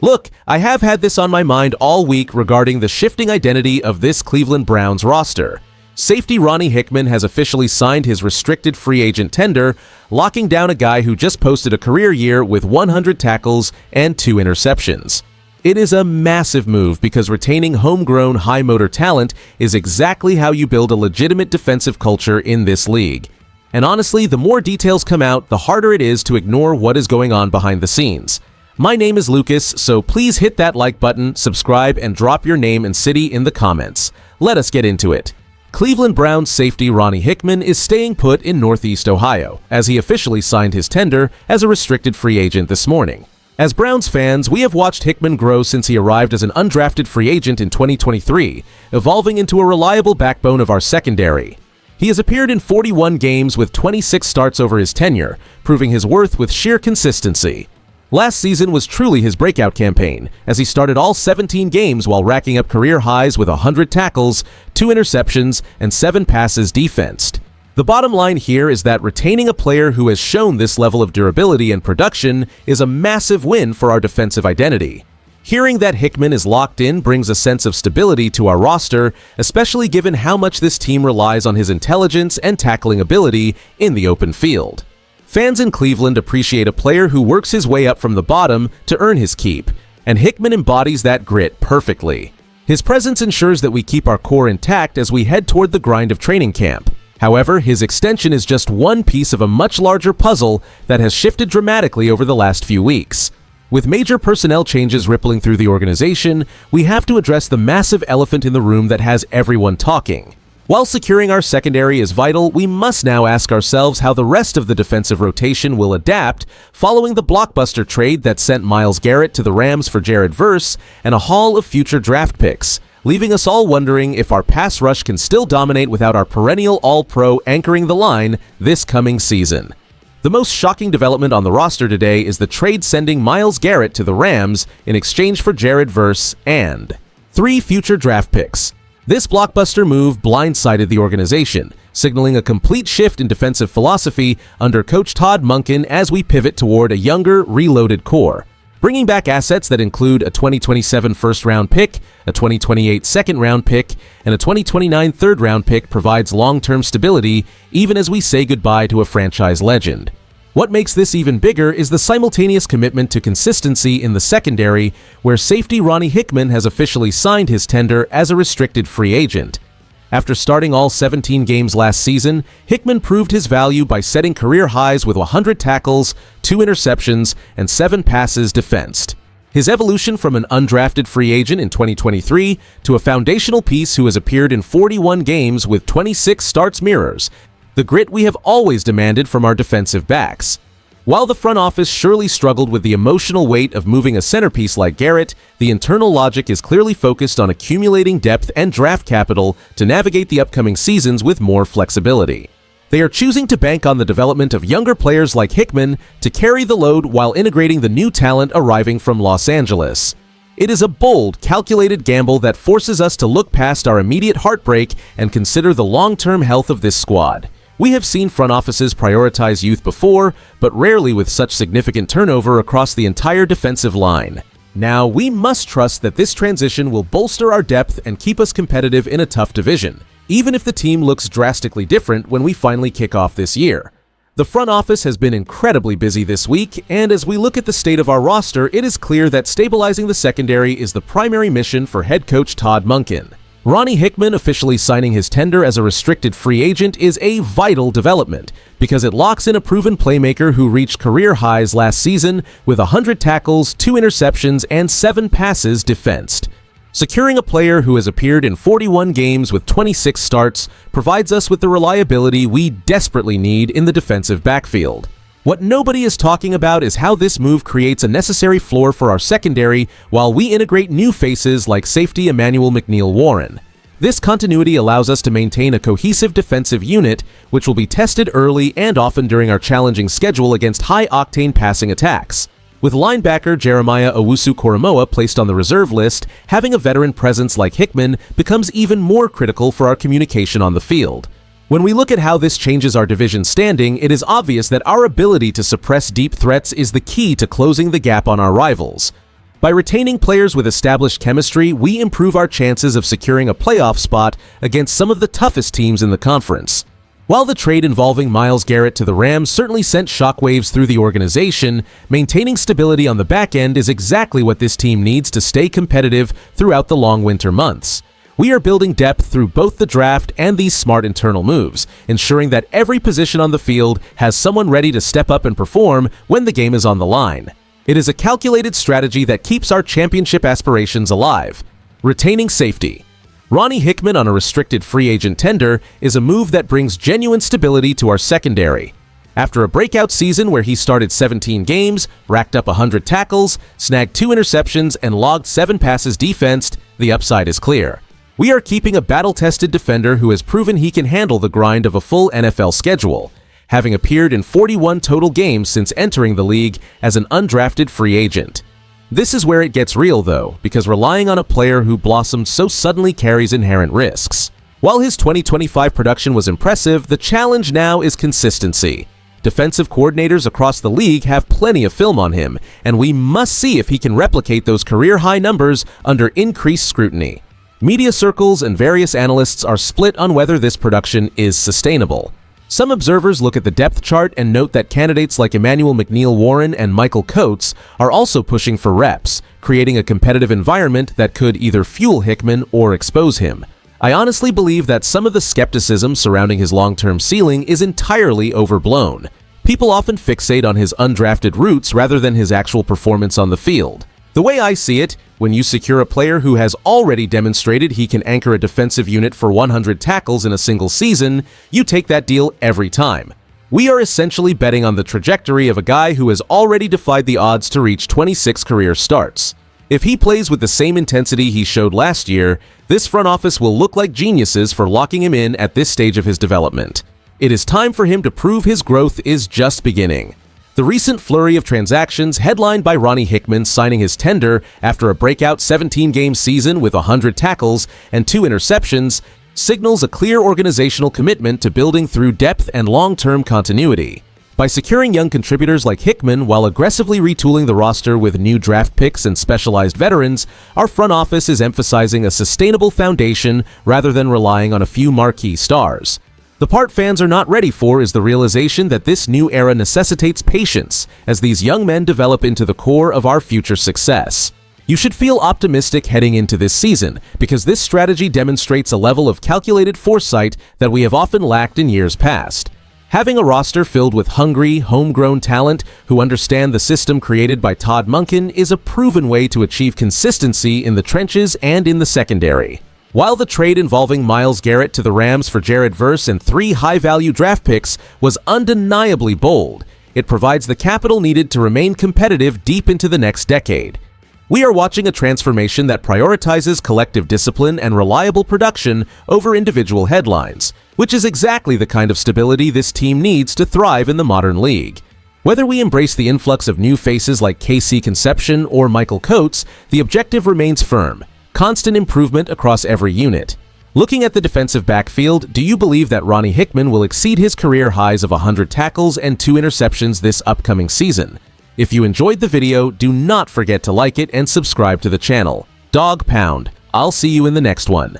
Look, I have had this on my mind all week regarding the shifting identity of this Cleveland Browns roster. Safety Ronnie Hickman has officially signed his restricted free agent tender, locking down a guy who just posted a career year with 100 tackles and 2 interceptions. It is a massive move because retaining homegrown high-motor talent is exactly how you build a legitimate defensive culture in this league. And honestly, the more details come out, the harder it is to ignore what is going on behind the scenes. My name is Lucas, so please hit that like button, subscribe, and drop your name and city in the comments. Let us get into it. Cleveland Browns safety Ronnie Hickman is staying put in Northeast Ohio, as he officially signed his tender as a restricted free agent this morning. As Browns fans, we have watched Hickman grow since he arrived as an undrafted free agent in 2023, evolving into a reliable backbone of our secondary. He has appeared in 41 games with 26 starts over his tenure, proving his worth with sheer consistency. Last season was truly his breakout campaign, as he started all 17 games while racking up career highs with 100 tackles, 2 interceptions, and 7 passes defensed. The bottom line here is that retaining a player who has shown this level of durability and production is a massive win for our defensive identity. Hearing that Hickman is locked in brings a sense of stability to our roster, especially given how much this team relies on his intelligence and tackling ability in the open field. Fans in Cleveland appreciate a player who works his way up from the bottom to earn his keep, and Hickman embodies that grit perfectly. His presence ensures that we keep our core intact as we head toward the grind of training camp. However, his extension is just one piece of a much larger puzzle that has shifted dramatically over the last few weeks. With major personnel changes rippling through the organization, we have to address the massive elephant in the room that has everyone talking. While securing our secondary is vital, we must now ask ourselves how the rest of the defensive rotation will adapt following the blockbuster trade that sent Myles Garrett to the Rams for Jared Verse and a haul of future draft picks, leaving us all wondering if our pass rush can still dominate without our perennial All-Pro anchoring the line this coming season. The most shocking development on the roster today is the trade sending Myles Garrett to the Rams in exchange for Jared Verse and 3 future draft picks. This blockbuster move blindsided the organization, signaling a complete shift in defensive philosophy under Coach Todd Monken as we pivot toward a younger, reloaded core. Bringing back assets that include a 2027 first-round pick, a 2028 second-round pick, and a 2029 third-round pick provides long-term stability even as we say goodbye to a franchise legend. What makes this even bigger is the simultaneous commitment to consistency in the secondary, where safety Ronnie Hickman has officially signed his tender as a restricted free agent. After starting all 17 games last season, Hickman proved his value by setting career highs with 100 tackles, 2 interceptions, and 7 passes defensed. His evolution from an undrafted free agent in 2023 to a foundational piece who has appeared in 41 games with 26 starts mirrors the grit we have always demanded from our defensive backs. While the front office surely struggled with the emotional weight of moving a centerpiece like Garrett, the internal logic is clearly focused on accumulating depth and draft capital to navigate the upcoming seasons with more flexibility. They are choosing to bank on the development of younger players like Hickman to carry the load while integrating the new talent arriving from Los Angeles. It is a bold, calculated gamble that forces us to look past our immediate heartbreak and consider the long-term health of this squad. We have seen front offices prioritize youth before, but rarely with such significant turnover across the entire defensive line. Now, we must trust that this transition will bolster our depth and keep us competitive in a tough division, even if the team looks drastically different when we finally kick off this year. The front office has been incredibly busy this week, and as we look at the state of our roster, it is clear that stabilizing the secondary is the primary mission for head coach Todd Monken. Ronnie Hickman officially signing his tender as a restricted free agent is a vital development because it locks in a proven playmaker who reached career highs last season with 100 tackles, 2 interceptions, and 7 passes defensed. Securing a player who has appeared in 41 games with 26 starts provides us with the reliability we desperately need in the defensive backfield. What nobody is talking about is how this move creates a necessary floor for our secondary while we integrate new faces like safety Emmanuel McNeil-Warren. This continuity allows us to maintain a cohesive defensive unit, which will be tested early and often during our challenging schedule against high-octane passing attacks. With linebacker Jeremiah Owusu-Koramoah placed on the reserve list, having a veteran presence like Hickman becomes even more critical for our communication on the field. When we look at how this changes our division standing, it is obvious that our ability to suppress deep threats is the key to closing the gap on our rivals. By retaining players with established chemistry, we improve our chances of securing a playoff spot against some of the toughest teams in the conference. While the trade involving Myles Garrett to the Rams certainly sent shockwaves through the organization, maintaining stability on the back end is exactly what this team needs to stay competitive throughout the long winter months. We are building depth through both the draft and these smart internal moves, ensuring that every position on the field has someone ready to step up and perform when the game is on the line. It is a calculated strategy that keeps our championship aspirations alive. Retaining safety. Ronnie Hickman on a restricted free agent tender is a move that brings genuine stability to our secondary. After a breakout season where he started 17 games, racked up 100 tackles, snagged 2 interceptions, and logged 7 passes defensed, the upside is clear. We are keeping a battle-tested defender who has proven he can handle the grind of a full NFL schedule, having appeared in 41 total games since entering the league as an undrafted free agent. This is where it gets real though, because relying on a player who blossomed so suddenly carries inherent risks. While his 2025 production was impressive, the challenge now is consistency. Defensive coordinators across the league have plenty of film on him, and we must see if he can replicate those career-high numbers under increased scrutiny. Media circles and various analysts are split on whether this production is sustainable. Some observers look at the depth chart and note that candidates like Emmanuel McNeil-Warren and Michael Coates are also pushing for reps, creating a competitive environment that could either fuel Hickman or expose him. I honestly believe that some of the skepticism surrounding his long-term ceiling is entirely overblown. People often fixate on his undrafted roots rather than his actual performance on the field. The way I see it, when you secure a player who has already demonstrated he can anchor a defensive unit for 100 tackles in a single season, you take that deal every time. We are essentially betting on the trajectory of a guy who has already defied the odds to reach 26 career starts. If he plays with the same intensity he showed last year, this front office will look like geniuses for locking him in at this stage of his development. It is time for him to prove his growth is just beginning. The recent flurry of transactions, headlined by Ronnie Hickman signing his tender after a breakout 17-game season with 100 tackles and 2 interceptions, signals a clear organizational commitment to building through depth and long-term continuity. By securing young contributors like Hickman while aggressively retooling the roster with new draft picks and specialized veterans, our front office is emphasizing a sustainable foundation rather than relying on a few marquee stars. The part fans are not ready for is the realization that this new era necessitates patience as these young men develop into the core of our future success. You should feel optimistic heading into this season because this strategy demonstrates a level of calculated foresight that we have often lacked in years past. Having a roster filled with hungry, homegrown talent who understand the system created by Todd Monken is a proven way to achieve consistency in the trenches and in the secondary. While the trade involving Myles Garrett to the Rams for Jared Verse and 3 high-value draft picks was undeniably bold, it provides the capital needed to remain competitive deep into the next decade. We are watching a transformation that prioritizes collective discipline and reliable production over individual headlines, which is exactly the kind of stability this team needs to thrive in the modern league. Whether we embrace the influx of new faces like KC Conception or Michael Coates, the objective remains firm: constant improvement across every unit. Looking at the defensive backfield, do you believe that Ronnie Hickman will exceed his career highs of 100 tackles and 2 interceptions this upcoming season? If you enjoyed the video, do not forget to like it and subscribe to the channel. Dawg Pound. I'll see you in the next one.